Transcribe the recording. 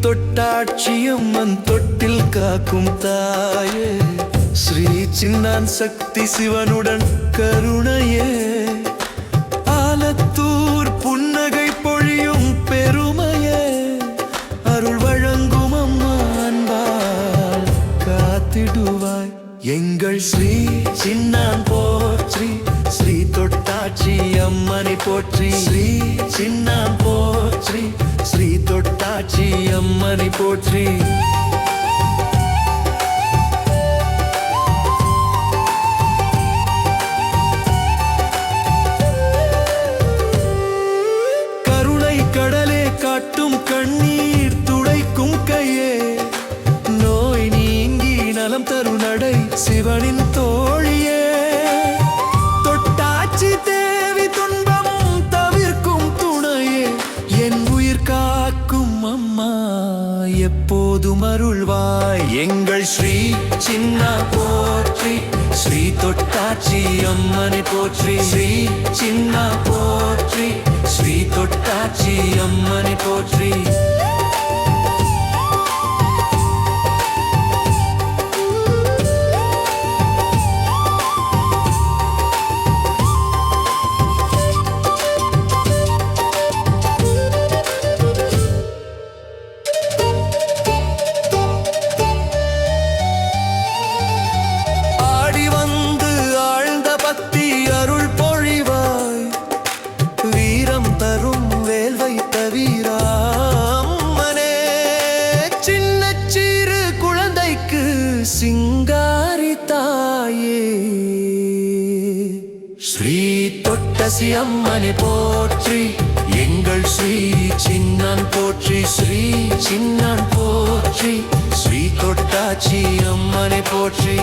தொட்டாட்சியம்மன் தொட்டில் காக்கும் தாயே, ஸ்ரீ சின்னான் சக்தி சிவனுடன் கருணையே, ஆலத்தூர் புன்னகை பொழியும் பெருமையே, அருள் வழங்கும் அம்மா அன்பால் காத்திடுவாய். எங்கள் ஸ்ரீ சின்னான் போற்றி, ஸ்ரீ தொட்டாட்சி அம்மனை போற்றி, ஸ்ரீ சின்னான் போற்றி, ஸ்ரீ தொட்டாட்சி அம்மனை போற்றி. கருணை கடலே காட்டும் கண்ணீர் துடைக்கும் கையே, நோய் நீங்கி நலம் தரு நடை சிவனின் தோழியே, தொட்டாட்சி தேவி துன்பம் தவிர்க்கும் துணையே, என் உயிர் காக்கும் அம்மா எப்போதும் அருள்வாய். எங்கள் ஸ்ரீ சின்னா போற்றி, ஸ்ரீ தொட்டாட்சி அம்மனை போற்றி, ஸ்ரீ சின்னா போற்றி, ஸ்ரீ தொட்டாட்சி அம்மனை போற்றி. சிங்காரி தாயே, ஸ்ரீ தொட்டசி அம்மனை போற்றி, எங்கள் ஸ்ரீ சின்னான் போற்றி, ஸ்ரீ சின்னான் போற்றி, ஸ்ரீ தொட்டாச்சி அம்மனை போற்றி.